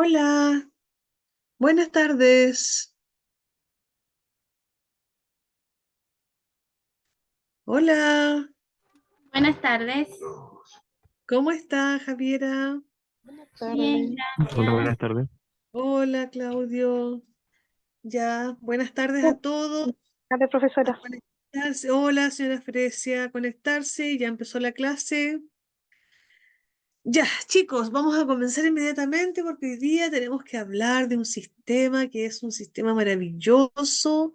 Hola, buenas tardes. Hola, Buenas tardes. ¿cómo está Javiera? Bien, Tarde. Hola, gracias. buenas tardes. Hola, Claudio. Ya, buenas tardes a todos. Tarde, A profesora. conectarse. Hola, señora Fresia, a conectarse. Ya empezó la clase. Ya, chicos, vamos a comenzar inmediatamente porque hoy día tenemos que hablar de un sistema que es un sistema maravilloso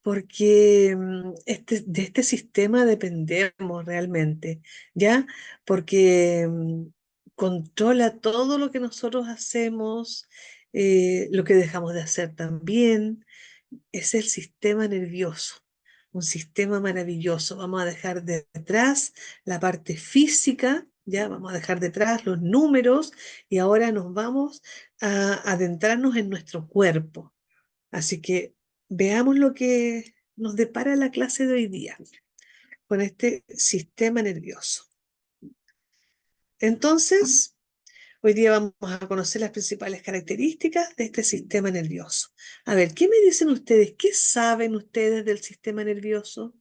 porque de este sistema dependemos realmente, ¿ya? Porque controla todo lo que nosotros hacemos, lo que dejamos de hacer también. Es el sistema nervioso, un sistema maravilloso. Vamos a dejar detrás la parte física, ¿ya? Vamos a dejar detrás los números y ahora nos vamos a adentrarnos en nuestro cuerpo. Así que veamos lo que nos depara la clase de hoy día con este sistema nervioso. Entonces, hoy día vamos a conocer las principales características de este sistema nervioso. A ver, ¿qué me dicen ustedes? ¿Qué saben ustedes del sistema nervioso?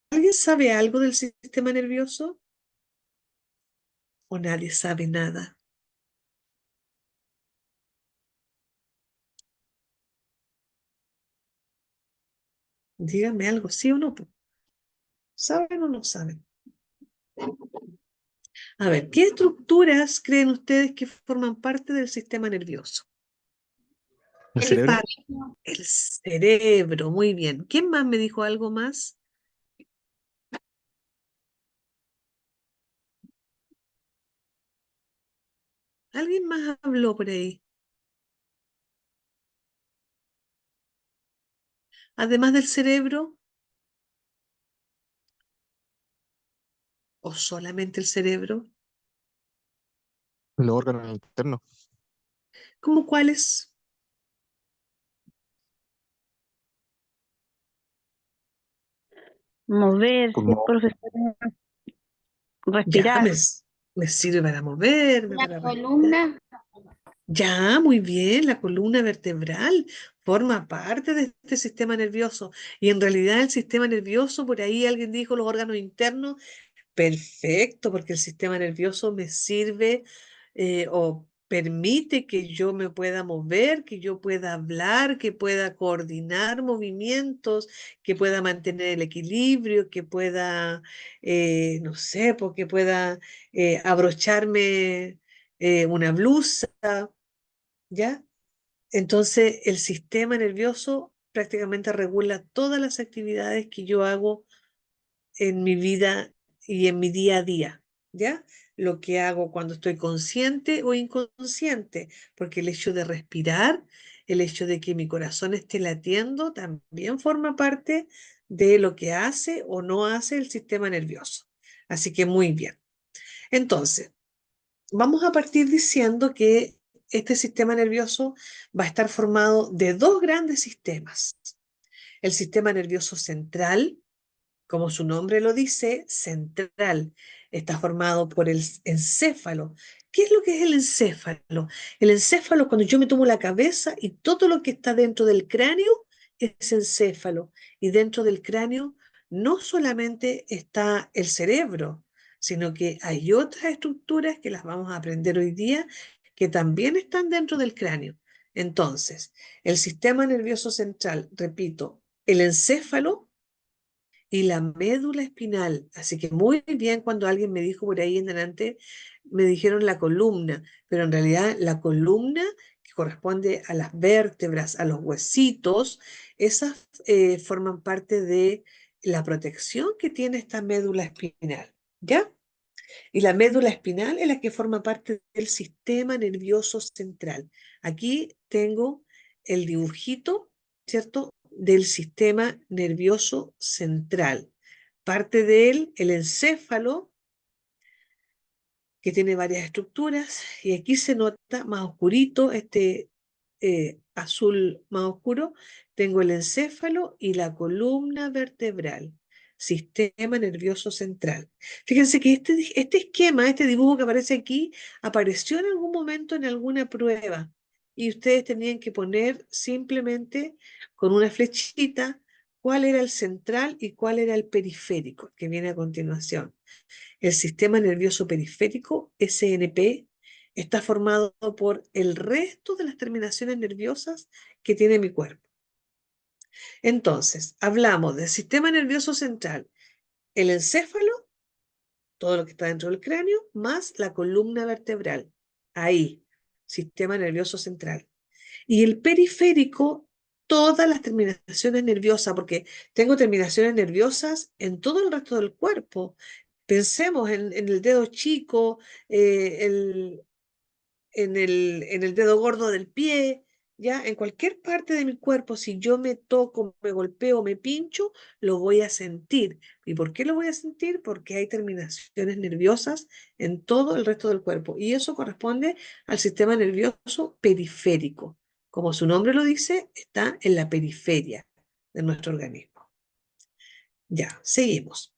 ¿Alguien sabe algo del sistema nervioso? ¿O nadie sabe nada? Díganme algo, ¿sí o no? ¿Saben o no saben? A ver, ¿qué estructuras creen ustedes que forman parte del sistema nervioso? ¿El El cerebro? cerebro. El cerebro, muy bien. ¿Quién más me dijo algo más? ¿Alguien más habló por ahí? Además del cerebro, o solamente el cerebro, Los órganos internos. ¿cómo cuáles? Moverse, Pulmón. profesora. Ya Respirar. me sirve para moverme, La para respirar. columna. Ya, muy bien, la columna vertebral forma parte de este sistema nervioso. Y en realidad el sistema nervioso, por ahí alguien dijo los órganos internos. Perfecto, porque el sistema nervioso me sirve o permite que yo me pueda mover, que yo pueda hablar, que pueda coordinar movimientos, que pueda mantener el equilibrio, que pueda, no sé, porque pueda abrocharme una blusa, ¿ya? Entonces, el sistema nervioso prácticamente regula todas las actividades que yo hago en mi vida y en mi día a día, ¿ya? Lo que hago cuando estoy consciente o inconsciente, porque el hecho de respirar, el hecho de que mi corazón esté latiendo, también forma parte de lo que hace o no hace el sistema nervioso. Así que muy bien. Entonces, vamos a partir diciendo que este sistema nervioso va a estar formado de dos grandes sistemas. El sistema nervioso central, como su nombre lo dice, central. Está formado por el encéfalo. ¿Qué es lo que es el encéfalo? El encéfalo, cuando yo me tomo la cabeza y todo lo que está dentro del cráneo es encéfalo. Y dentro del cráneo no solamente está el cerebro, sino que hay otras estructuras que las vamos a aprender hoy día que también están dentro del cráneo. Entonces, el sistema nervioso central, repito, el encéfalo y la médula espinal. Así que muy bien cuando alguien me dijo por ahí en delante, me dijeron la columna, pero en realidad la columna que corresponde a las vértebras, a los huesitos, esas forman parte de la protección que tiene esta médula espinal, ¿ya? Y la médula espinal es la que forma parte del sistema nervioso central. Aquí tengo el dibujito, ¿cierto? Del sistema nervioso central. Parte de él, el encéfalo, que tiene varias estructuras, y aquí se nota más oscurito, este azul más oscuro, tengo el encéfalo y la columna vertebral. sistema nervioso central. Fíjense que este esquema, este dibujo que aparece aquí, apareció en algún momento en alguna prueba y ustedes tenían que poner simplemente con una flechita cuál era el central y cuál era el periférico, que viene a continuación. El sistema nervioso periférico, SNP, está formado por el resto de las terminaciones nerviosas que tiene mi cuerpo. Entonces, hablamos del sistema nervioso central, el encéfalo, todo lo que está dentro del cráneo, más la columna vertebral. Ahí, sistema nervioso central. Y el periférico, todas las terminaciones nerviosas, porque tengo terminaciones nerviosas en todo el resto del cuerpo. Pensemos en el dedo chico, en el dedo gordo del pie, ya en cualquier parte de mi cuerpo, si yo me toco, me golpeo, me pincho, lo voy a sentir. ¿Y por qué lo voy a sentir? Porque hay terminaciones nerviosas en todo el resto del cuerpo. Y eso corresponde al sistema nervioso periférico. Como su nombre lo dice, está en la periferia de nuestro organismo. Ya, seguimos.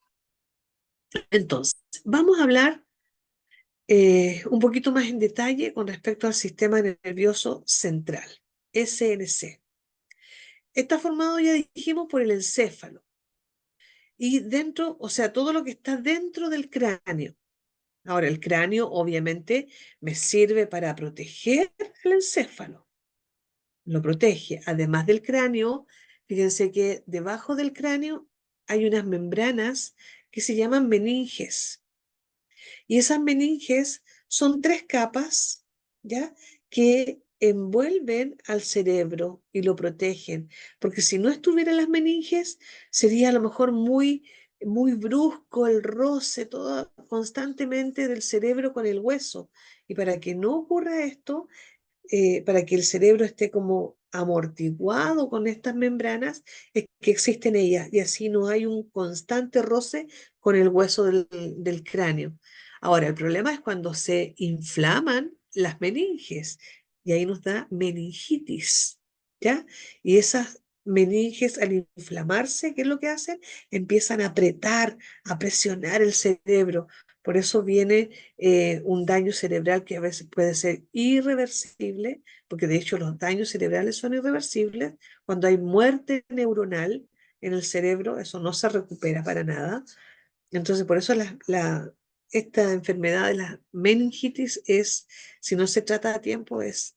Entonces, vamos a hablar un poquito más en detalle con respecto al sistema nervioso central, SNC. Está formado, ya dijimos, por el encéfalo. Y dentro, o sea, todo lo que está dentro del cráneo. Ahora, el cráneo obviamente me sirve para proteger el encéfalo. Lo protege. Además del cráneo, fíjense que debajo del cráneo hay unas membranas que se llaman meninges. Y esas meninges son tres capas, ¿ya? Que envuelven al cerebro y lo protegen. Porque si no estuvieran las meninges, sería a lo mejor muy brusco el roce todo constantemente del cerebro con el hueso. Y para que no ocurra esto, para que el cerebro esté como amortiguado con estas membranas, es que existen ellas y así no hay un constante roce con el hueso del cráneo. Ahora, el problema es cuando se inflaman las meninges y ahí nos da meningitis, ¿ya? Y esas meninges al inflamarse, ¿qué es lo que hacen? Empiezan a apretar, a presionar el cerebro. Por eso viene un daño cerebral que a veces puede ser irreversible, porque de hecho los daños cerebrales son irreversibles. Cuando hay muerte neuronal en el cerebro, eso no se recupera para nada. Entonces, por eso esta enfermedad de la meningitis es, si no se trata a tiempo, es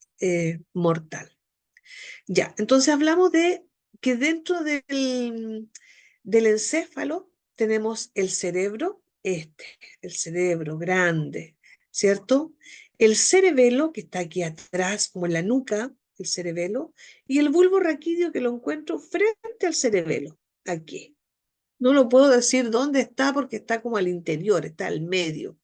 mortal. Ya, entonces hablamos de que dentro del encéfalo tenemos el cerebro, el cerebro grande, ¿cierto? El cerebelo, que está aquí atrás, como en la nuca, el cerebelo, y el bulbo raquídeo que lo encuentro frente al cerebelo, aquí. No lo puedo decir dónde está porque está como al interior, está al medio.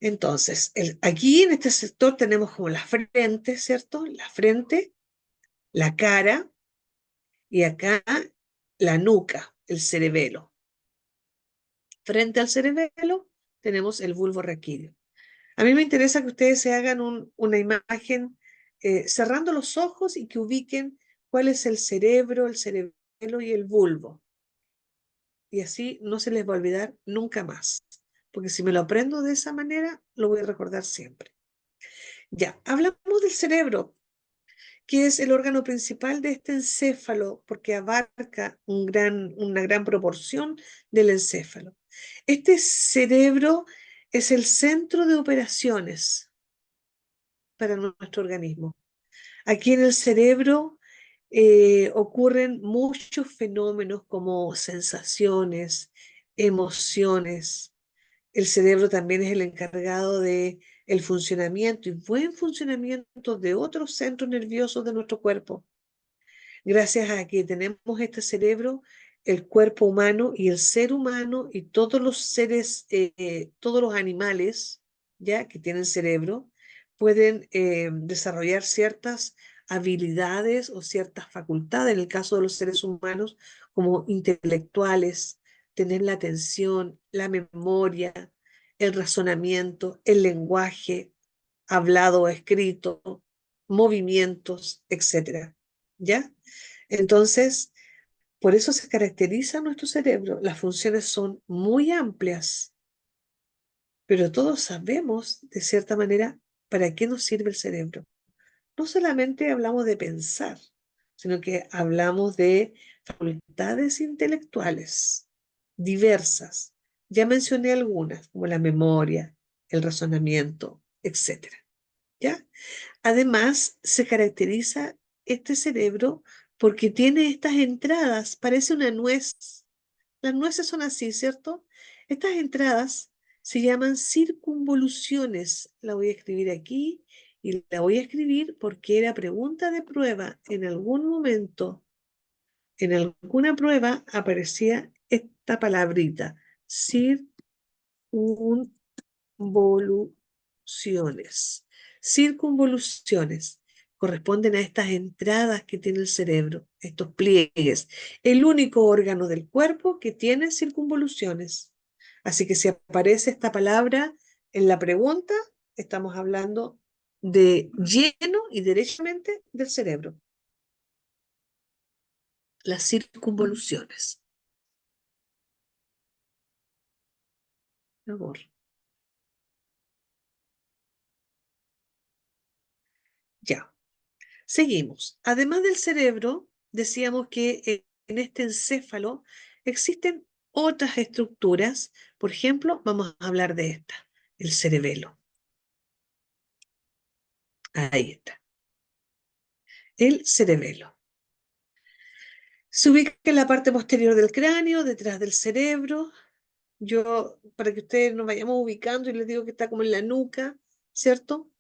Entonces, aquí en este sector tenemos como la frente, ¿cierto? La frente, la cara y acá la nuca, el cerebelo. Frente al cerebelo tenemos el bulbo raquídeo. A mí me interesa que ustedes se hagan una imagen cerrando los ojos y que ubiquen cuál es el cerebro, el cerebelo y el bulbo. Y así no se les va a olvidar nunca más. Porque si me lo aprendo de esa manera, lo voy a recordar siempre. Ya, hablamos del cerebro, que es el órgano principal de este encéfalo, porque abarca una gran proporción del encéfalo. Este cerebro es el centro de operaciones para nuestro organismo. Aquí en el cerebro ocurren muchos fenómenos como sensaciones, emociones. El cerebro también es el encargado de el funcionamiento y buen funcionamiento de otros centros nerviosos de nuestro cuerpo. Gracias a que tenemos este cerebro, el cuerpo humano y el ser humano y todos los seres, todos los animales, ya que tienen cerebro, pueden desarrollar ciertas habilidades o ciertas facultades, en el caso de los seres humanos, como intelectuales, tener la atención, la memoria, el razonamiento, el lenguaje, hablado o escrito, movimientos, etcétera. ¿Ya? Entonces, Por eso se caracteriza nuestro cerebro. Las funciones son muy amplias, pero todos sabemos, de cierta manera, para qué nos sirve el cerebro. No solamente hablamos de pensar, sino que hablamos de facultades intelectuales diversas. Ya mencioné algunas, como la memoria, el razonamiento, etcétera. ¿Ya? Además, se caracteriza este cerebro porque tiene estas entradas, parece una nuez. Las nueces son así, ¿cierto? Estas entradas se llaman circunvoluciones. La voy a escribir aquí y la voy a escribir porque era pregunta de prueba. En algún momento, en alguna prueba, aparecía esta palabrita, circunvoluciones. Circunvoluciones corresponden a estas entradas que tiene el cerebro, estos pliegues, el único órgano del cuerpo que tiene circunvoluciones. Así que si aparece esta palabra en la pregunta, estamos hablando de lleno y derechamente del cerebro. Las circunvoluciones. Por favor. Ya. Seguimos. Además del cerebro, decíamos que en este encéfalo existen otras estructuras. Por ejemplo, vamos a hablar de esta, el cerebelo. Ahí está. El cerebelo. Se ubica en la parte posterior del cráneo, detrás del cerebro. Yo, para que ustedes nos vayamos ubicando, y les digo que está como en la nuca, ¿cierto?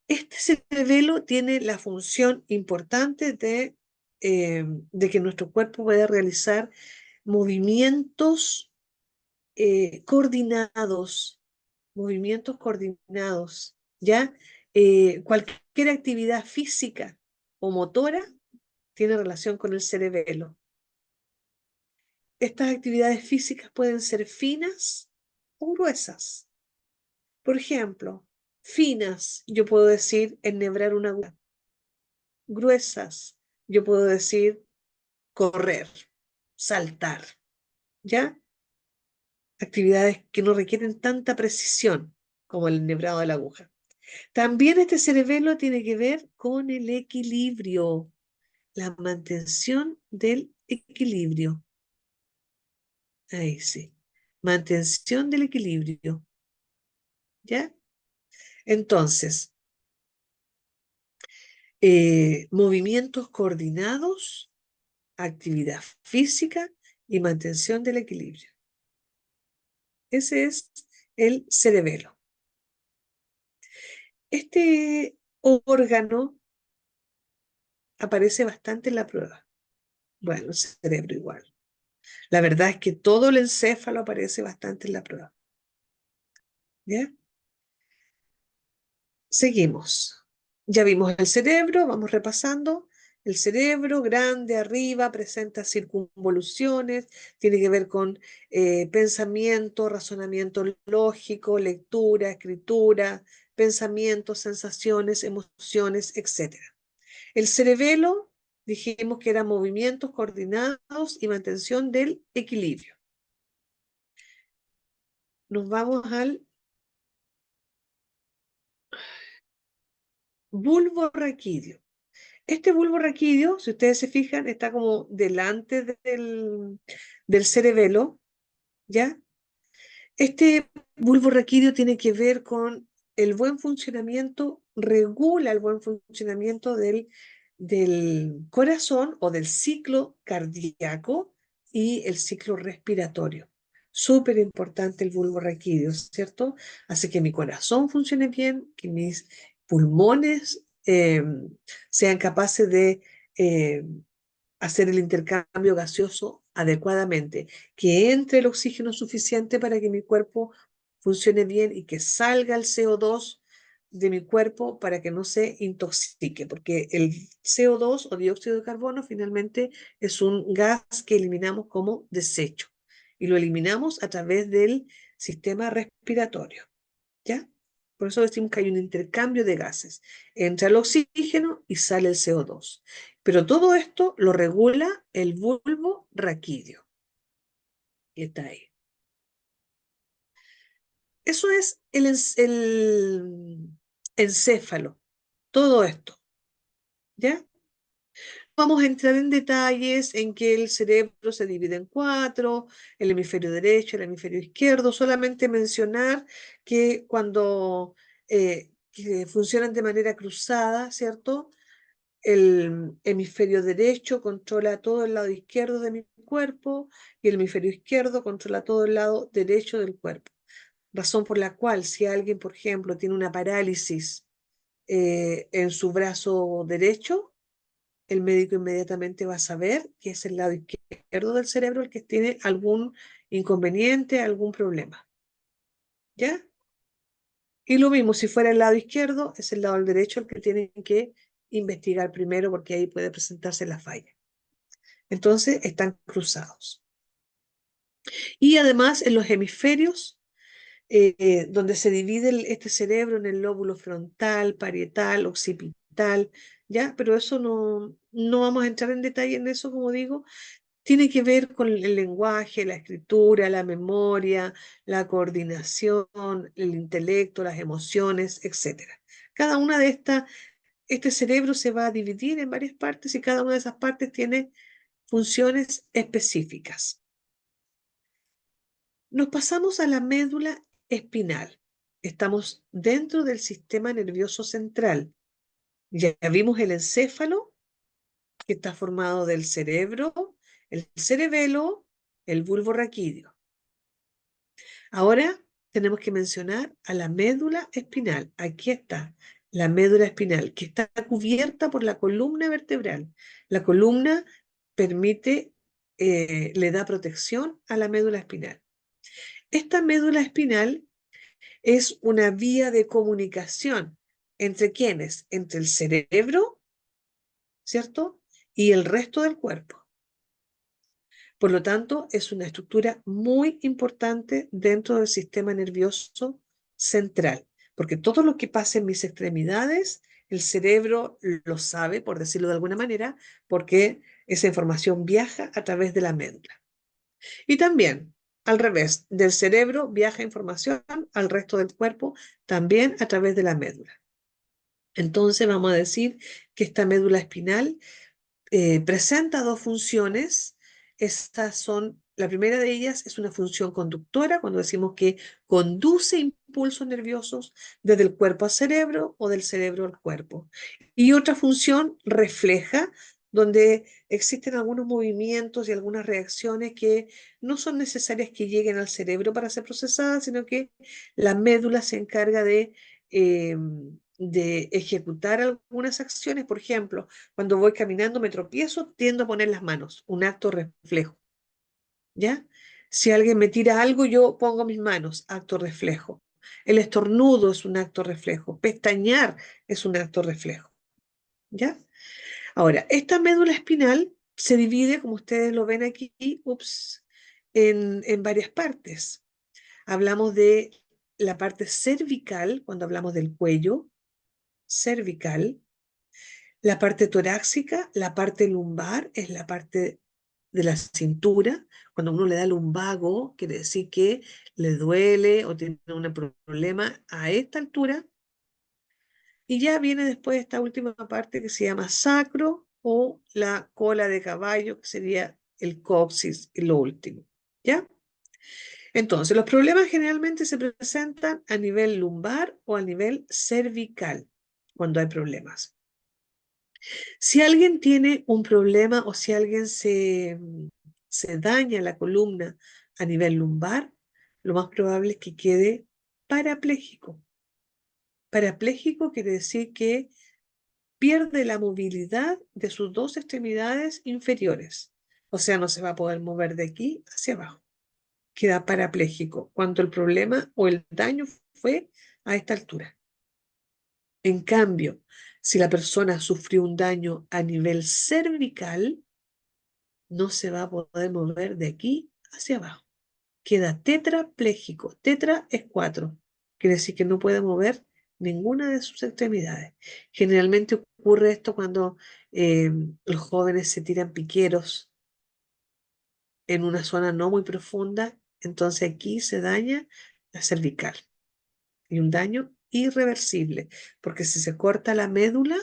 Este cerebelo tiene la función importante de que nuestro cuerpo pueda realizar movimientos coordinados, movimientos coordinados, ¿ya? Cualquier actividad física o motora tiene relación con el cerebelo. Estas actividades físicas pueden ser finas o gruesas. Por ejemplo, finas, yo puedo decir enhebrar una aguja. Gruesas, yo puedo decir correr, saltar, ¿ya? Actividades que no requieren tanta precisión como el enhebrado de la aguja. También este cerebelo tiene que ver con el equilibrio, la mantención del equilibrio. Ahí sí, mantención del equilibrio, ¿ya? Entonces, movimientos coordinados, actividad física y mantención del equilibrio. Ese es el cerebelo. Este órgano aparece bastante en la prueba. Bueno, el cerebro igual. La verdad es que todo el encéfalo aparece bastante en la prueba. ¿Ya? Seguimos. Ya vimos el cerebro, vamos repasando. El cerebro grande arriba presenta circunvoluciones, tiene que ver con pensamiento, razonamiento lógico, lectura, escritura, pensamientos, sensaciones, emociones, etc. El cerebelo, dijimos que eran movimientos coordinados y mantención del equilibrio. Nos vamos al bulbo raquídeo. Este bulbo raquídeo, si ustedes se fijan, está como delante del cerebelo, ¿ya? Este bulbo raquídeo tiene que ver con el buen funcionamiento, regula el buen funcionamiento del corazón o del ciclo cardíaco y el ciclo respiratorio. Súper importante el bulbo raquídeo, ¿cierto? Hace que mi corazón funcione bien, que mis pulmones sean capaces de eh, hacer el intercambio gaseoso adecuadamente, que entre el oxígeno suficiente para que mi cuerpo funcione bien y que salga el CO2 de mi cuerpo para que no se intoxique, porque el CO2 o dióxido de carbono finalmente es un gas que eliminamos como desecho y lo eliminamos a través del sistema respiratorio, ¿ya? Por eso decimos que hay un intercambio de gases. Entra el oxígeno y sale el CO2. Pero todo esto lo regula el bulbo raquídeo, que está ahí. Eso es el encéfalo, todo esto, ¿ya? Vamos a entrar en detalles en que el cerebro se divide en cuatro, el hemisferio derecho, el hemisferio izquierdo, solamente mencionar que cuando que funcionan de manera cruzada, ¿cierto? El hemisferio derecho controla todo el lado izquierdo de mi cuerpo y el hemisferio izquierdo controla todo el lado derecho del cuerpo. Razón por la cual si alguien, por ejemplo, tiene una parálisis en su brazo derecho, el médico inmediatamente va a saber que es el lado izquierdo del cerebro el que tiene algún inconveniente, algún problema. ¿Ya? Y lo mismo, si fuera el lado izquierdo, es el lado del derecho el que tiene que investigar primero porque ahí puede presentarse la falla. Entonces, están cruzados. Y además, en los hemisferios, donde se divide este cerebro en el lóbulo frontal, parietal, occipital, ¿ya? Pero eso no vamos a entrar en detalle en eso, como digo, tiene que ver con el lenguaje, la escritura, la memoria, la coordinación, el intelecto, las emociones, etc. Cada una de estas, este cerebro se va a dividir en varias partes y cada una de esas partes tiene funciones específicas. Nos pasamos a la médula espinal. Estamos dentro del sistema nervioso central. Ya vimos el encéfalo, que está formado del cerebro, el cerebelo, el bulbo raquídeo. Ahora tenemos que mencionar a la médula espinal. Aquí está la médula espinal, que está cubierta por la columna vertebral. La columna permite, le da protección a la médula espinal. Esta médula espinal es una vía de comunicación entre quiénes, entre el cerebro, ¿cierto? Y el resto del cuerpo. Por lo tanto, es una estructura muy importante dentro del sistema nervioso central, porque todo lo que pasa en mis extremidades, el cerebro lo sabe, por decirlo de alguna manera, porque esa información viaja a través de la médula. Y también, al revés, del cerebro viaja información al resto del cuerpo, también a través de la médula. Entonces, vamos a decir que esta médula espinal presenta dos funciones. Estas son, la primera de ellas es una función conductora, cuando decimos que conduce impulsos nerviosos desde el cuerpo al cerebro o del cerebro al cuerpo. Y otra función refleja, donde existen algunos movimientos y algunas reacciones que no son necesarias que lleguen al cerebro para ser procesadas, sino que la médula se encarga de ejecutar algunas acciones. Por ejemplo, cuando voy caminando me tropiezo, tiendo a poner las manos, un acto reflejo, ¿ya? Si alguien me tira algo, yo pongo mis manos, acto reflejo. El estornudo es un acto reflejo, pestañear es un acto reflejo, ¿ya? Ahora, esta médula espinal se divide, como ustedes lo ven aquí, en varias partes. Hablamos de la parte cervical, cuando hablamos del cuello, cervical. La parte torácica, la parte lumbar es la parte de la cintura. Cuando uno le da lumbago, quiere decir que le duele o tiene un problema a esta altura. Y ya viene después esta última parte que se llama sacro o la cola de caballo, que sería el coxis y lo último. ¿Ya? Entonces, los problemas generalmente se presentan a nivel lumbar o a nivel cervical cuando hay problemas. Si alguien tiene un problema o si alguien se daña la columna a nivel lumbar, lo más probable es que quede parapléjico. Parapléjico quiere decir que pierde la movilidad de sus dos extremidades inferiores. O sea, no se va a poder mover de aquí hacia abajo. Queda parapléjico cuando el problema o el daño fue a esta altura. En cambio, si la persona sufrió un daño a nivel cervical, no se va a poder mover de aquí hacia abajo. Queda tetrapléjico. Tetra es 4. Quiere decir que no puede mover ninguna de sus extremidades. Generalmente ocurre esto cuando los jóvenes se tiran piqueros en una zona no muy profunda, entonces aquí se daña la cervical y un daño irreversible, porque si se corta la médula,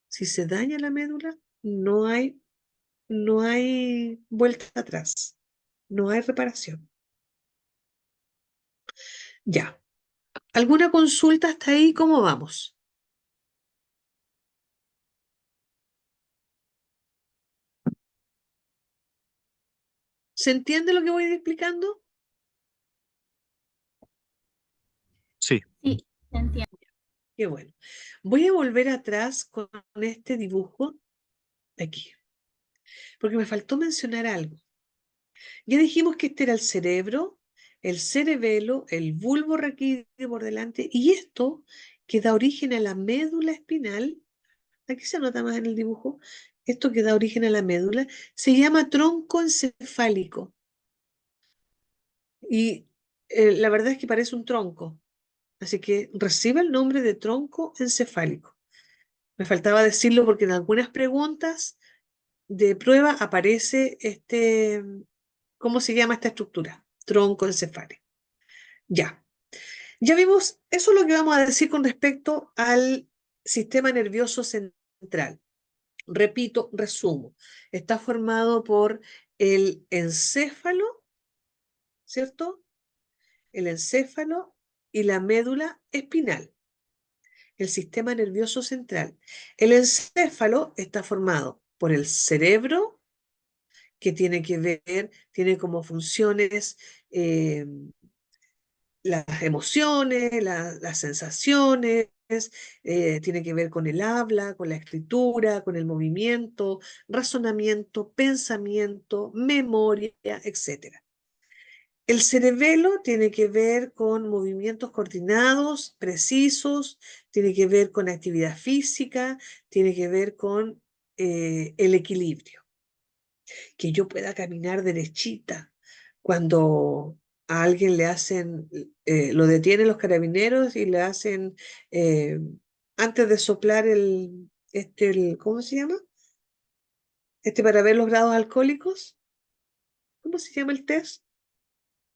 si se daña la médula, no hay vuelta atrás, no hay reparación. Ya. ¿Alguna consulta hasta ahí? ¿Cómo vamos? ¿Se entiende lo que voy explicando? Sí, Sí, se entiende. Qué bueno. Voy a volver atrás con este dibujo de aquí, porque me faltó mencionar algo. Ya dijimos que este era el cerebro, el cerebelo, el bulbo raquídeo por delante, y esto que da origen a la médula espinal, aquí se nota más en el dibujo, esto que da origen a la médula, se llama tronco encefálico. Y la verdad es que parece un tronco, así que recibe el nombre de tronco encefálico. Me faltaba decirlo porque en algunas preguntas de prueba aparece este, ¿cómo se llama esta estructura? Tronco encefálico. Ya, ya vimos, eso es lo que vamos a decir con respecto al sistema nervioso central. Repito, resumo. Está formado por el encéfalo, ¿cierto? El encéfalo y la médula espinal, el sistema nervioso central. El encéfalo está formado por el cerebro, que tiene que ver, tiene como funciones eh, las emociones, las sensaciones, tiene que ver con el habla, con la escritura, con el movimiento, razonamiento, pensamiento, memoria, etcétera. El cerebelo tiene que ver con movimientos coordinados, precisos, tiene que ver con actividad física, tiene que ver con el equilibrio. Que yo pueda caminar derechita cuando a alguien le hacen, lo detienen los carabineros y le hacen, eh, antes de soplar ¿cómo se llama? Para ver los grados alcohólicos, ¿cómo se llama el test?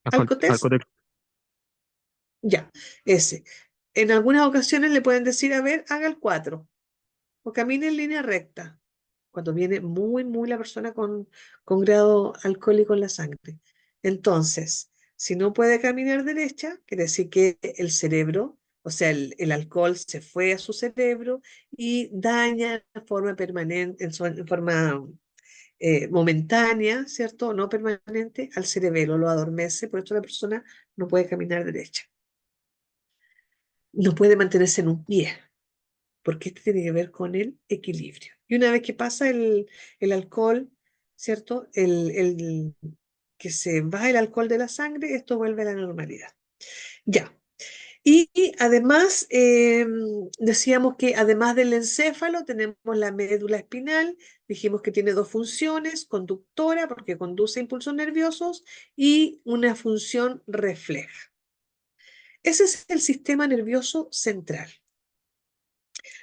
¿Alcotest? Alcotex. Ya, ese. En algunas ocasiones le pueden decir, a ver, haga el 4 o camine en línea recta, cuando viene muy la persona con grado alcohólico en la sangre. Entonces, si no puede caminar derecha, quiere decir que el cerebro, o sea, el alcohol se fue a su cerebro y daña de forma permanente, en forma momentánea, ¿cierto? No permanente, al cerebelo, lo adormece, por eso la persona no puede caminar derecha. No puede mantenerse en un pie, porque esto tiene que ver con el equilibrio. Y una vez que pasa el alcohol, ¿cierto? Que se va el alcohol de la sangre, esto vuelve a la normalidad. Ya. Y además, decíamos que además del encéfalo tenemos la médula espinal, dijimos que tiene dos funciones, conductora, porque conduce impulsos nerviosos, y una función refleja. Ese es el sistema nervioso central.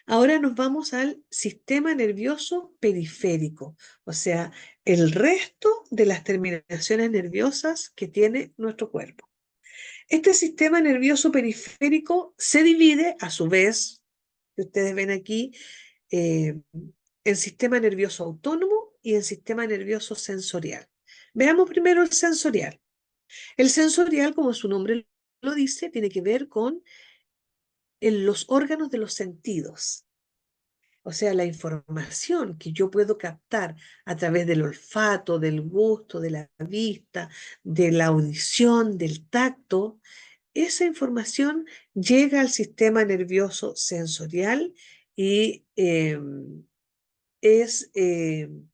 Ahora nos vamos al sistema nervioso periférico, o sea, el resto de las terminaciones nerviosas que tiene nuestro cuerpo. Este sistema nervioso periférico se divide, a su vez, que ustedes ven aquí, eh, en sistema nervioso autónomo y en sistema nervioso sensorial. Veamos primero el sensorial. El sensorial, como su nombre lo dice, tiene que ver con los órganos de los sentidos. O sea, la información que yo puedo captar a través del olfato, del gusto, de la vista, de la audición, del tacto, esa información llega al sistema nervioso sensorial y es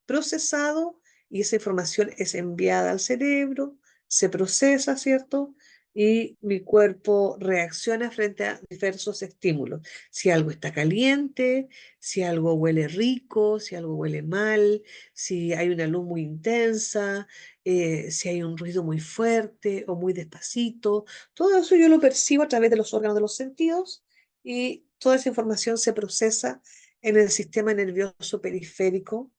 procesado y esa información es enviada al cerebro, se procesa, ¿cierto? Y mi cuerpo reacciona frente a diversos estímulos. Si algo está caliente, si algo huele rico, si algo huele mal, si hay una luz muy intensa, si hay un ruido muy fuerte o muy despacito. Todo eso yo lo percibo a través de los órganos de los sentidos y toda esa información se procesa en el sistema nervioso periférico,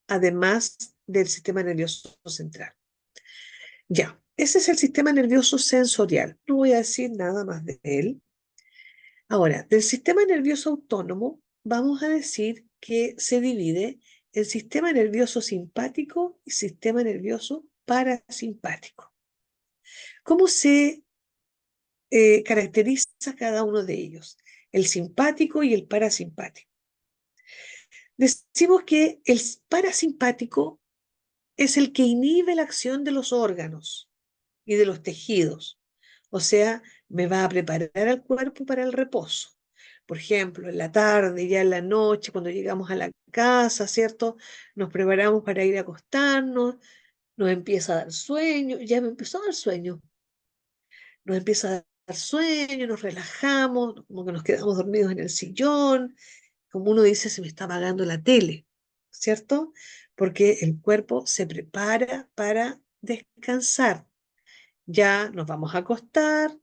además del sistema nervioso central. Ya, ese es el sistema nervioso sensorial. No voy a decir nada más de él. Ahora, del sistema nervioso autónomo, vamos a decir que se divide en sistema nervioso simpático y sistema nervioso parasimpático. ¿Cómo se caracteriza cada uno de ellos? El simpático y el parasimpático. Decimos que el parasimpático es el que inhibe la acción de los órganos y de los tejidos. O sea, me va a preparar al cuerpo para el reposo. Por ejemplo, en la tarde, ya en la noche, cuando llegamos a la casa, ¿cierto? Nos preparamos para ir a acostarnos, nos empieza a dar sueño, ya me empezó a dar sueño, nos empieza a dar sueño, nos relajamos, como que nos quedamos dormidos en el sillón, como uno dice, se me está apagando la tele, ¿cierto? Porque el cuerpo se prepara para descansar. Ya nos vamos a acostar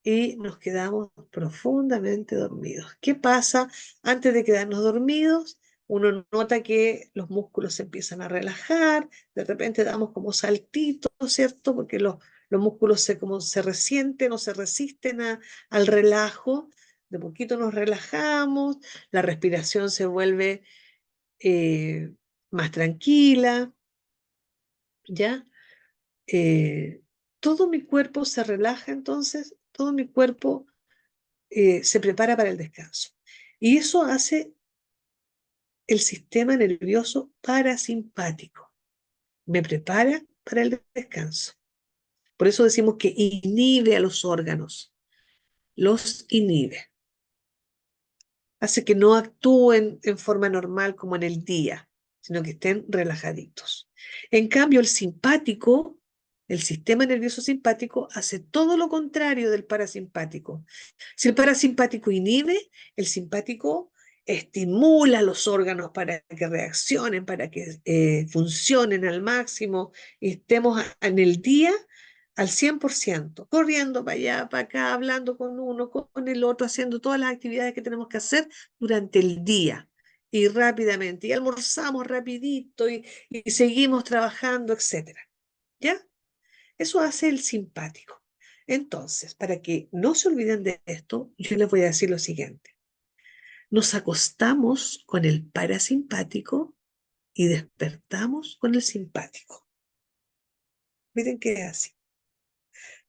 y nos quedamos profundamente dormidos. ¿Qué pasa antes de quedarnos dormidos? Uno nota que los músculos se empiezan a relajar, de repente damos como saltitos, ¿cierto? Porque los músculos como se resienten o se resisten al relajo. De poquito nos relajamos, la respiración se vuelve eh, más tranquila, ¿ya? eh, Todo mi cuerpo se relaja entonces, todo mi cuerpo se prepara para el descanso. Y eso hace el sistema nervioso parasimpático. Me prepara para el descanso. Por eso decimos que inhibe a los órganos, los inhibe. Hace que no actúen en forma normal como en el día, sino que estén relajaditos. En cambio, el simpático, el sistema nervioso simpático, hace todo lo contrario del parasimpático. Si el parasimpático inhibe, el simpático estimula los órganos para que reaccionen, para que funcionen al máximo y estemos en el día al 100%, corriendo para allá, para acá, hablando con uno, con el otro, haciendo todas las actividades que tenemos que hacer durante el día y rápidamente, y almorzamos rapidito y seguimos trabajando, etcétera. ¿Ya? Eso hace el simpático. Entonces, para que no se olviden de esto, yo les voy a decir lo siguiente. Nos acostamos con el parasimpático y despertamos con el simpático. Miren qué es así.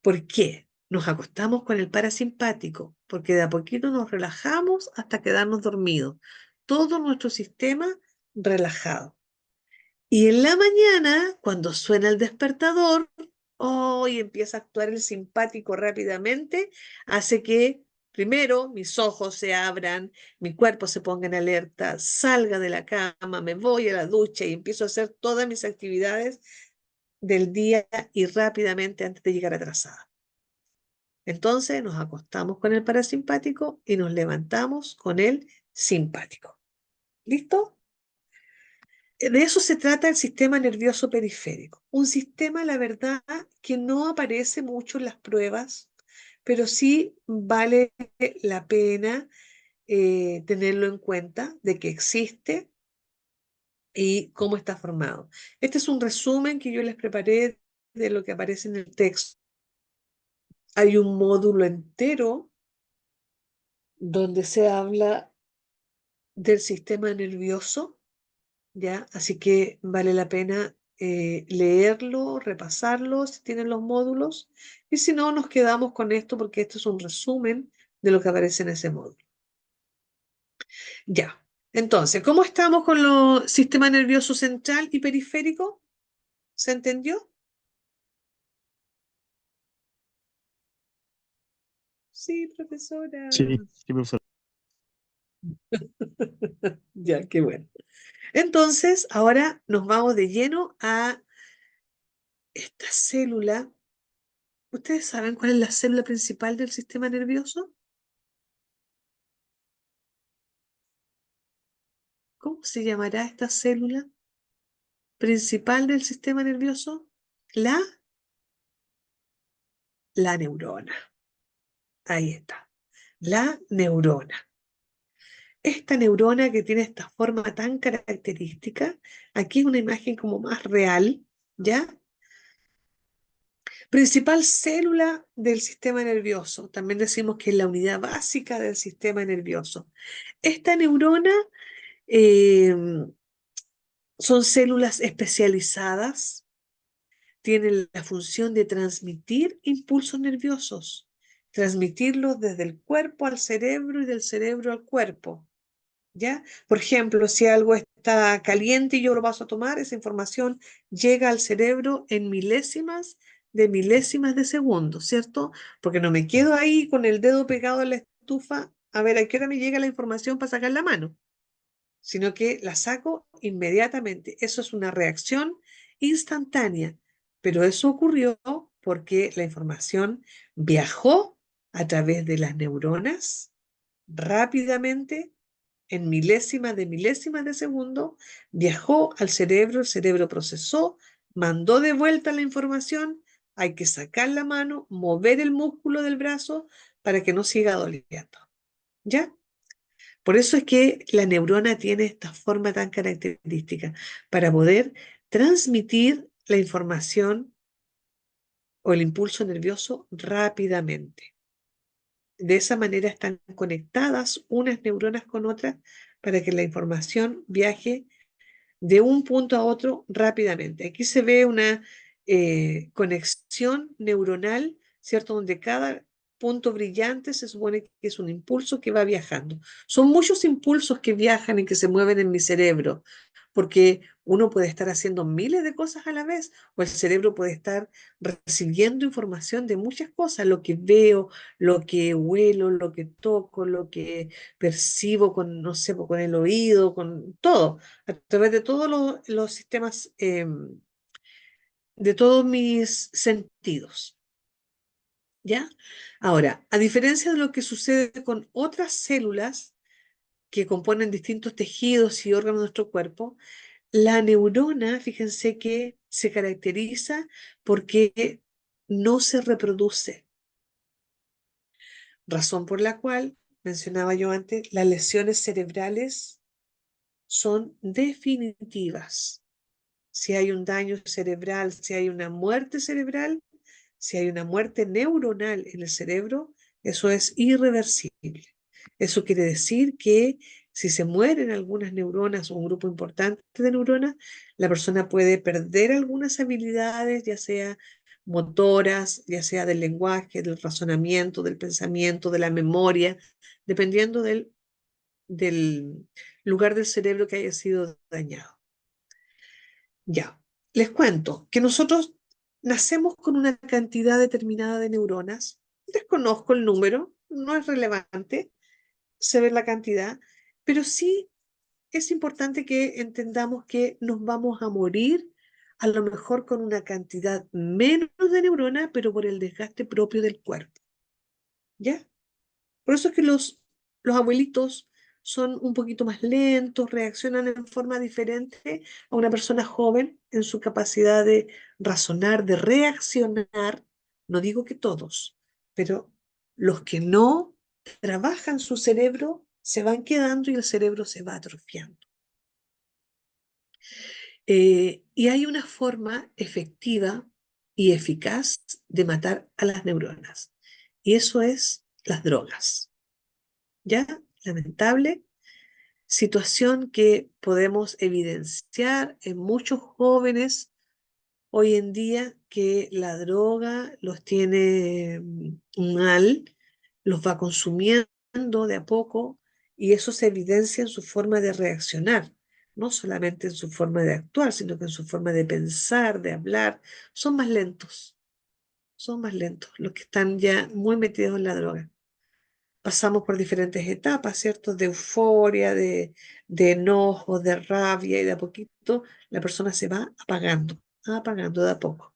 ¿Por qué? Nos acostamos con el parasimpático, porque de a poquito nos relajamos hasta quedarnos dormidos. Todo nuestro sistema relajado. Y en la mañana, cuando suena el despertador, y empieza a actuar el simpático rápidamente, hace que primero mis ojos se abran, mi cuerpo se ponga en alerta, salga de la cama, me voy a la ducha y empiezo a hacer todas mis actividades del día y rápidamente antes de llegar atrasada. Entonces nos acostamos con el parasimpático y nos levantamos con el simpático. ¿Listo? De eso se trata el sistema nervioso periférico. Un sistema, la verdad, que no aparece mucho en las pruebas, pero sí vale la pena tenerlo en cuenta de que existe y cómo está formado. Este es un resumen que yo les preparé de lo que aparece en el texto. Hay un módulo entero donde se habla del sistema nervioso, ¿ya? Así que vale la pena leerlo, repasarlo si tienen los módulos, y si no, nos quedamos con esto porque esto es un resumen de lo que aparece en ese módulo. Ya, entonces, ¿cómo estamos con los sistemas nervioso central y periférico? ¿Se entendió? Sí, profesora. Sí, sí, profesor. Ya, qué bueno. Entonces, ahora nos vamos de lleno a esta célula. ¿Ustedes saben cuál es la célula principal del sistema nervioso? ¿Cómo se llamará esta célula principal del sistema nervioso? La, la neurona. Ahí está. La neurona. Esta neurona que tiene esta forma tan característica, aquí es una imagen como más real, ¿ya? Principal célula del sistema nervioso, también decimos que es la unidad básica del sistema nervioso. Esta neurona eh, son células especializadas, tienen la función de transmitir impulsos nerviosos, transmitirlos desde el cuerpo al cerebro y del cerebro al cuerpo. ¿Ya? Por ejemplo, si algo está caliente y yo lo paso a tomar, esa información llega al cerebro en milésimas de segundo, ¿cierto? Porque no me quedo ahí con el dedo pegado a la estufa a ver a qué hora me llega la información para sacar la mano, sino que la saco inmediatamente. Eso es una reacción instantánea, pero eso ocurrió porque la información viajó a través de las neuronas rápidamente en milésimas de segundo, viajó al cerebro, el cerebro procesó, mandó de vuelta la información, hay que sacar la mano, mover el músculo del brazo para que no siga doliendo. ¿Ya? Por eso es que la neurona tiene esta forma tan característica, para poder transmitir la información o el impulso nervioso rápidamente. De esa manera están conectadas unas neuronas con otras para que la información viaje de un punto a otro rápidamente. Aquí se ve una conexión neuronal, ¿cierto? Donde cada punto brillante se supone que es un impulso que va viajando. Son muchos impulsos que viajan y que se mueven en mi cerebro, porque uno puede estar haciendo miles de cosas a la vez, o el cerebro puede estar recibiendo información de muchas cosas, lo que veo, lo que huelo, lo que toco, lo que percibo con, no sé, con el oído, con todo a través de todos los sistemas, de todos mis sentidos, ¿ya? Ahora, a diferencia de lo que sucede con otras células que componen distintos tejidos y órganos de nuestro cuerpo, la neurona, fíjense que se caracteriza porque no se reproduce, razón por la cual, mencionaba yo antes, las lesiones cerebrales son definitivas. Si hay un daño cerebral, si hay una muerte cerebral, si hay una muerte neuronal en el cerebro, eso es irreversible. Eso quiere decir que si se mueren algunas neuronas o un grupo importante de neuronas, la persona puede perder algunas habilidades, ya sea motoras, ya sea del lenguaje, del razonamiento, del pensamiento, de la memoria, dependiendo del lugar del cerebro que haya sido dañado. Ya, les cuento que nosotros nacemos con una cantidad determinada de neuronas. Desconozco el número, no es relevante saber la cantidad, pero sí es importante que entendamos que nos vamos a morir a lo mejor con una cantidad menos de neuronas, pero por el desgaste propio del cuerpo. ¿Ya? Por eso es que los abuelitos son un poquito más lentos, reaccionan en forma diferente a una persona joven en su capacidad de razonar, de reaccionar. No digo que todos, pero los que no trabajan su cerebro se van quedando y el cerebro se va atrofiando. Y hay una forma efectiva y eficaz de matar a las neuronas, y eso es las drogas. ¿Ya? Lamentable situación que podemos evidenciar en muchos jóvenes hoy en día, que la droga los tiene mal, los va consumiendo de a poco, y eso se evidencia en su forma de reaccionar, no solamente en su forma de actuar, sino que en su forma de pensar, de hablar. Son más lentos los que están ya muy metidos en la droga. Pasamos por diferentes etapas, ¿cierto? De euforia, de enojo, de rabia, y de a poquito la persona se va apagando de a poco.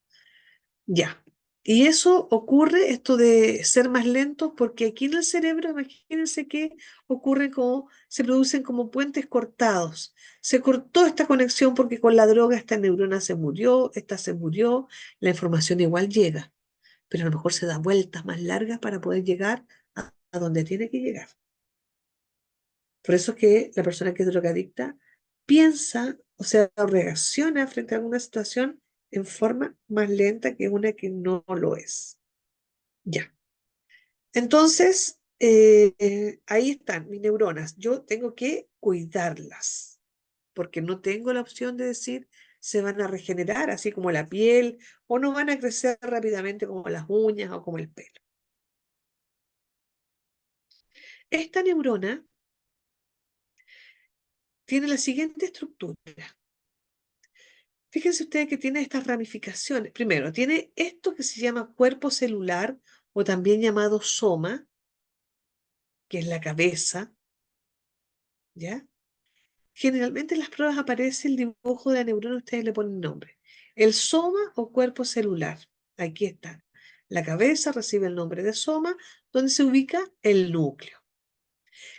Ya. Y eso ocurre, esto de ser más lentos, porque aquí en el cerebro, imagínense que ocurre como, se producen como puentes cortados. Se cortó esta conexión porque con la droga esta neurona se murió, esta se murió, la información igual llega, pero a lo mejor se da vueltas más largas para poder llegar a donde tiene que llegar. Por eso es que la persona que es drogadicta piensa, o sea, reacciona frente a alguna situación en forma más lenta que una que no lo es. Ya. Entonces, ahí están mis neuronas. Yo tengo que cuidarlas, porque no tengo la opción de decir se van a regenerar, así como la piel, o no van a crecer rápidamente como las uñas o como el pelo. Esta neurona tiene la siguiente estructura. Fíjense ustedes que tiene estas ramificaciones. Primero, tiene esto que se llama cuerpo celular o también llamado soma, que es la cabeza, ¿ya? Generalmente en las pruebas aparece el dibujo de la neurona, ustedes le ponen nombre. El soma o cuerpo celular. Aquí está. La cabeza recibe el nombre de soma, donde se ubica el núcleo.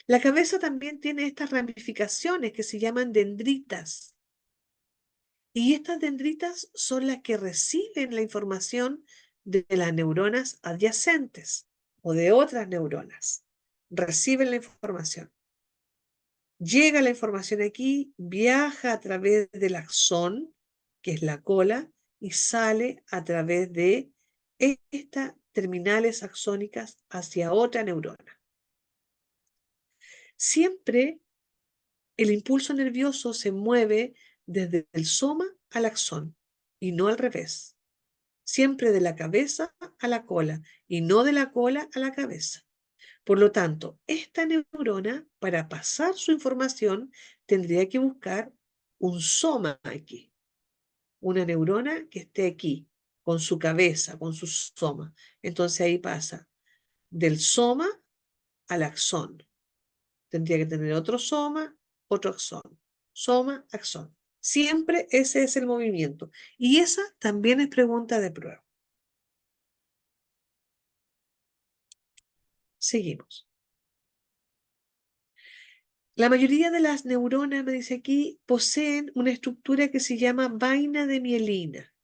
La cabeza también tiene estas ramificaciones que se llaman dendritas. Y estas dendritas son las que reciben la información de las neuronas adyacentes o de otras neuronas. Reciben la información. Llega la información aquí, viaja a través del axón, que es la cola, y sale a través de estas terminales axónicas hacia otra neurona. Siempre el impulso nervioso se mueve desde el soma al axón y no al revés. Siempre de la cabeza a la cola y no de la cola a la cabeza. Por lo tanto, esta neurona, para pasar su información, tendría que buscar un soma aquí, una neurona que esté aquí, con su cabeza, con su soma. Entonces ahí pasa del soma al axón. Tendría que tener otro soma, otro axón. Soma, axón. Siempre ese es el movimiento. Y esa también es pregunta de prueba. Seguimos. La mayoría de las neuronas, me dice aquí, poseen una estructura que se llama vaina de mielina.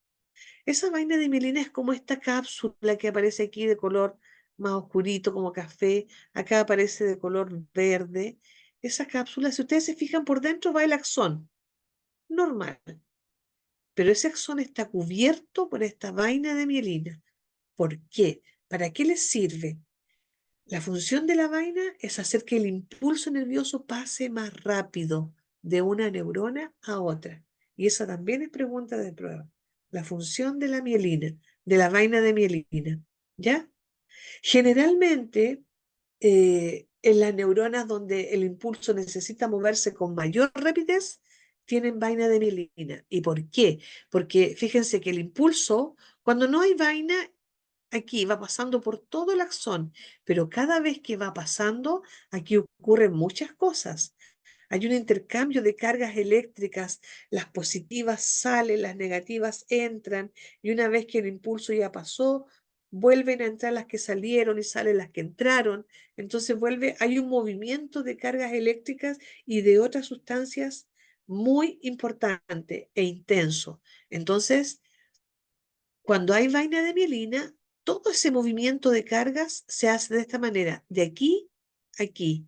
Esa vaina de mielina es como esta cápsula que aparece aquí de color más oscurito, como café. Acá aparece de color verde. Esa cápsula, si ustedes se fijan por dentro, va el axón, normal. Pero ese axón está cubierto por esta vaina de mielina. ¿Por qué? ¿Para qué les sirve? La función de la vaina es hacer que el impulso nervioso pase más rápido de una neurona a otra. Y esa también es pregunta de prueba. La función de la mielina, de la vaina de mielina. ¿Ya? Generalmente, en las neuronas donde el impulso necesita moverse con mayor rapidez, tienen vaina de mielina. ¿Y por qué? Porque fíjense que el impulso, cuando no hay vaina, aquí va pasando por todo el axón, pero cada vez que va pasando, aquí ocurren muchas cosas. Hay un intercambio de cargas eléctricas, las positivas salen, las negativas entran, y una vez que el impulso ya pasó, vuelven a entrar las que salieron y salen las que entraron. Entonces hay un movimiento de cargas eléctricas y de otras sustancias muy importante e intenso. Entonces, cuando hay vaina de mielina, todo ese movimiento de cargas se hace de esta manera, de aquí a aquí,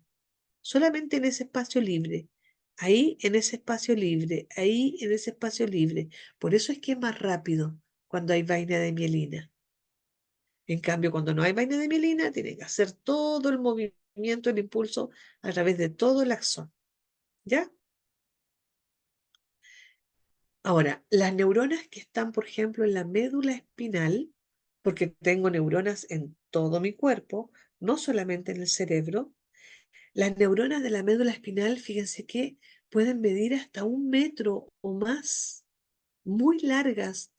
solamente en ese espacio libre, ahí en ese espacio libre, ahí en ese espacio libre. Por eso es que es más rápido cuando hay vaina de mielina. En cambio, cuando no hay vaina de mielina, tiene que hacer todo el movimiento, el impulso a través de todo el axón. ¿Ya? Ahora, las neuronas que están, por ejemplo, en la médula espinal, porque tengo neuronas en todo mi cuerpo, no solamente en el cerebro, las neuronas de la médula espinal, fíjense que pueden medir hasta 1 metro o más, muy largas,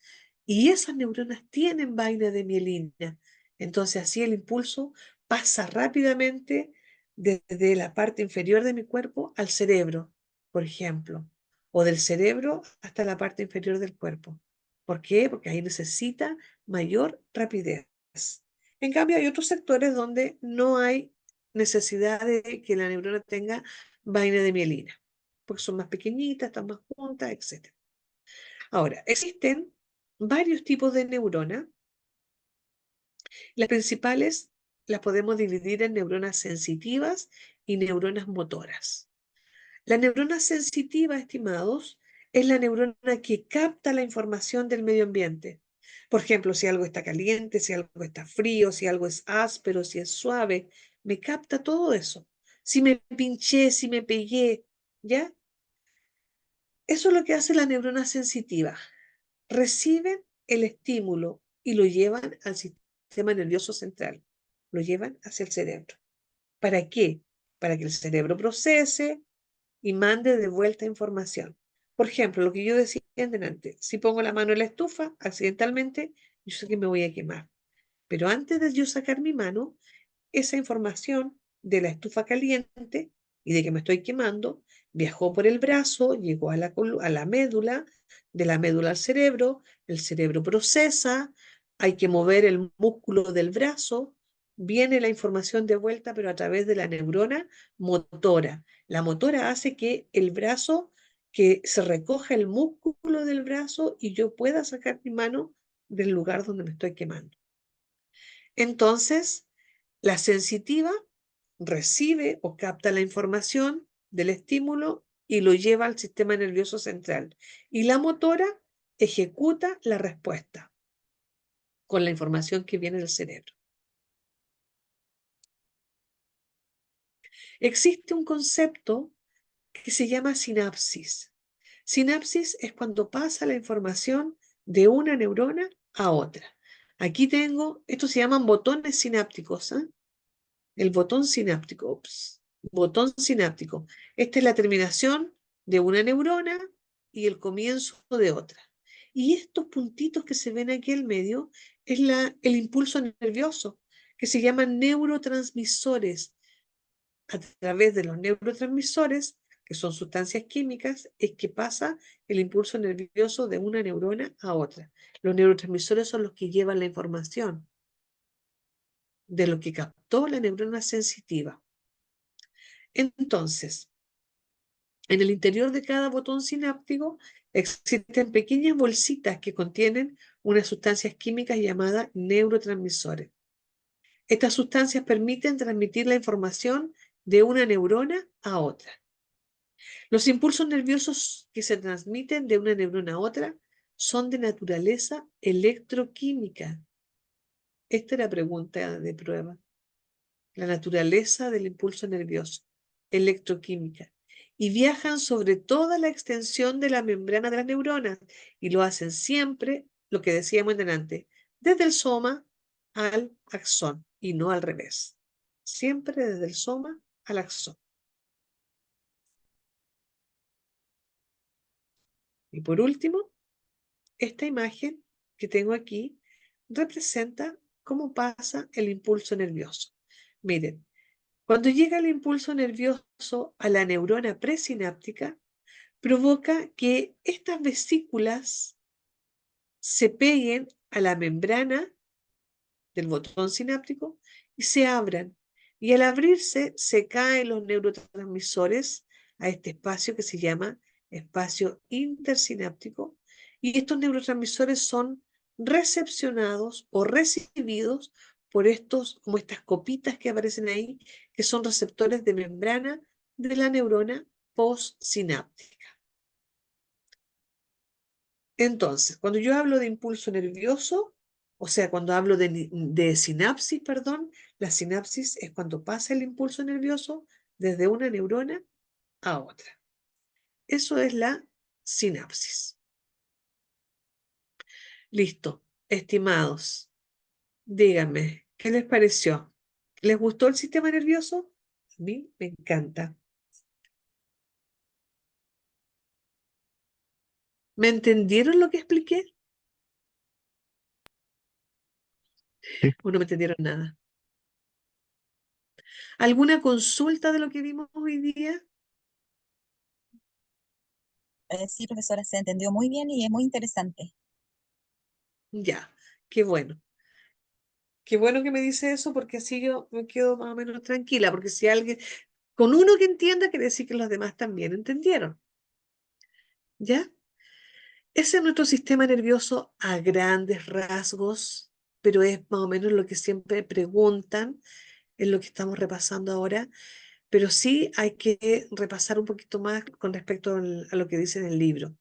y esas neuronas tienen vaina de mielina. Entonces, así el impulso pasa rápidamente desde la parte inferior de mi cuerpo al cerebro, por ejemplo, o del cerebro hasta la parte inferior del cuerpo. ¿Por qué? Porque ahí necesita mayor rapidez. En cambio, hay otros sectores donde no hay necesidad de que la neurona tenga vaina de mielina, porque son más pequeñitas, están más juntas, etc. Ahora, existen varios tipos de neuronas. Las principales las podemos dividir en neuronas sensitivas y neuronas motoras. La neurona sensitiva, estimados, es la neurona que capta la información del medio ambiente. Por ejemplo, si algo está caliente, si algo está frío, si algo es áspero, si es suave, me capta todo eso. Si me pinché, si me pegué, ¿ya? Eso es lo que hace la neurona sensitiva. Reciben el estímulo y lo llevan al sistema nervioso central. Lo llevan hacia el cerebro. ¿Para qué? Para que el cerebro procese y mande de vuelta información. Por ejemplo, lo que yo decía antes, si pongo la mano en la estufa accidentalmente, yo sé que me voy a quemar. Pero antes de yo sacar mi mano, esa información de la estufa caliente y de que me estoy quemando viajó por el brazo, llegó a la médula, de la médula al cerebro, el cerebro procesa, hay que mover el músculo del brazo, viene la información de vuelta, pero a través de la neurona motora. La motora hace que el brazo, que se recoja el músculo del brazo y yo pueda sacar mi mano del lugar donde me estoy quemando. Entonces, la sensitiva recibe o capta la información del estímulo y lo lleva al sistema nervioso central. Y la motora ejecuta la respuesta con la información que viene del cerebro. Existe un concepto que se llama sinapsis. Sinapsis es cuando pasa la información de una neurona a otra. Aquí tengo, estos se llaman botones sinápticos, ¿eh? El botón sináptico, botón sináptico. Esta es la terminación de una neurona y el comienzo de otra. Y estos puntitos que se ven aquí en medio es el impulso nervioso, que se llaman neurotransmisores. A través de los neurotransmisores, que son sustancias químicas, es que pasa el impulso nervioso de una neurona a otra. Los neurotransmisores son los que llevan la información de lo que captó la neurona sensitiva. Entonces, en el interior de cada botón sináptico existen pequeñas bolsitas que contienen unas sustancias químicas llamadas neurotransmisores. Estas sustancias permiten transmitir la información de una neurona a otra. Los impulsos nerviosos que se transmiten de una neurona a otra son de naturaleza electroquímica. Esta es la pregunta de prueba. La naturaleza del impulso nervioso, electroquímica, y viajan sobre toda la extensión de la membrana de las neuronas y lo hacen siempre, lo que decíamos delante, desde el soma al axón y no al revés. Siempre desde el soma al axón. Y por último, esta imagen que tengo aquí representa cómo pasa el impulso nervioso. Miren, cuando llega el impulso nervioso a la neurona presináptica, provoca que estas vesículas se peguen a la membrana del botón sináptico y se abran. Y al abrirse, se caen los neurotransmisores a este espacio que se llama espacio intersináptico. Y estos neurotransmisores son recepcionados o recibidos por estos, como estas copitas que aparecen ahí, que son receptores de membrana de la neurona postsináptica. Entonces, cuando yo hablo de impulso nervioso, o sea, cuando hablo de sinapsis, perdón, la sinapsis es cuando pasa el impulso nervioso desde una neurona a otra. Eso es la sinapsis. Listo, estimados, díganme, ¿qué les pareció? ¿Les gustó el sistema nervioso? A mí me encanta. ¿Me entendieron lo que expliqué? Sí. ¿O no me entendieron nada? ¿Alguna consulta de lo que vimos hoy día? Sí, profesora, se entendió muy bien y es muy interesante. Ya, qué bueno. Qué bueno que me dice eso porque así yo me quedo más o menos tranquila, porque si alguien, con uno que entienda, quiere decir que los demás también entendieron. ¿Ya? Ese es nuestro sistema nervioso a grandes rasgos, pero es más o menos lo que siempre preguntan, es lo que estamos repasando ahora. pero sí hay que repasar un poquito más con respecto a lo que dice en el libro,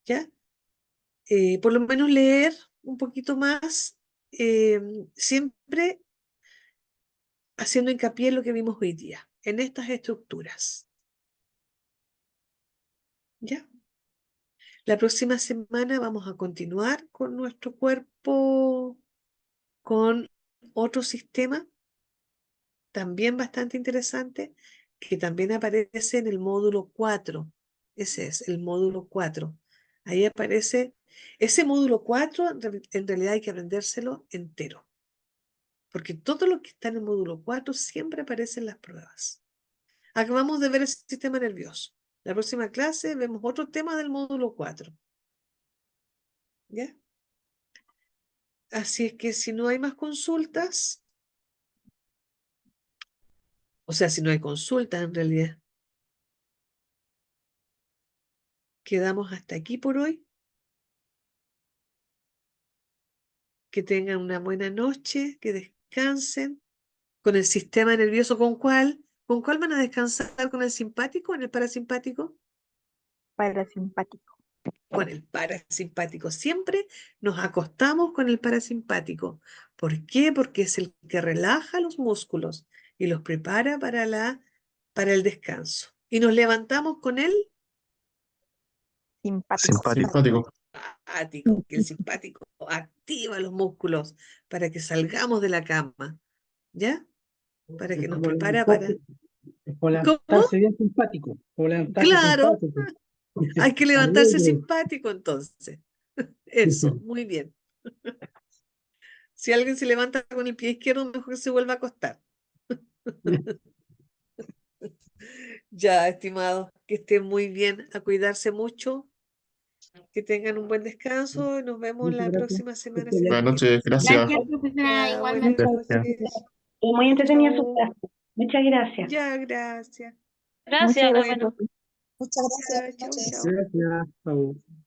¿ya? Por lo menos leer un poquito más, siempre haciendo hincapié en lo que vimos hoy día, en estas estructuras, ¿ya? La próxima semana vamos a continuar con nuestro cuerpo, con otro sistema también bastante interesante, que también aparece en el módulo 4. Ese es el módulo 4. Ahí aparece, ese módulo 4 en realidad hay que aprendérselo entero, porque todo lo que está en el módulo 4 siempre aparece en las pruebas. Acabamos de ver el sistema nervioso. La próxima clase vemos otro tema del módulo 4. ¿Ya? Así es que si no hay más consultas, o sea, si no hay consultas en realidad, quedamos hasta aquí por hoy. Que tengan una buena noche, que descansen con el sistema nervioso. ¿Con cuál? ¿Con cuál van a descansar? ¿Con el simpático o en el parasimpático? Parasimpático. Con el parasimpático. Siempre nos acostamos con el parasimpático. ¿Por qué? Porque es el que relaja los músculos y los prepara para el descanso. Y nos levantamos con el Simpático. Simpático. simpático, que el simpático activa los músculos para que salgamos de la cama, ¿ya? Para que nos prepara para... Es como ¿Cómo? levantarse bien simpático. Como levantarse Claro, simpático. hay que levantarse Alegre. simpático entonces. Eso, muy bien. Si alguien se levanta con el pie izquierdo, mejor que se vuelva a acostar. Ya, estimados, que estén muy bien, a cuidarse mucho, que tengan un buen descanso y nos vemos Muchas la gracias. próxima semana. Esté Si Dios bien. Buenas quiere. noches, gracias. Gracias, profesora, Ya, igualmente. buenas Gracias. noches. Muy entretenida su Chau. clase. Muchas gracias. Ya, gracias. Muchas gracias. Bueno, Muchas gracias. ya, Buenas chau, noches. chau. Gracias. Chau.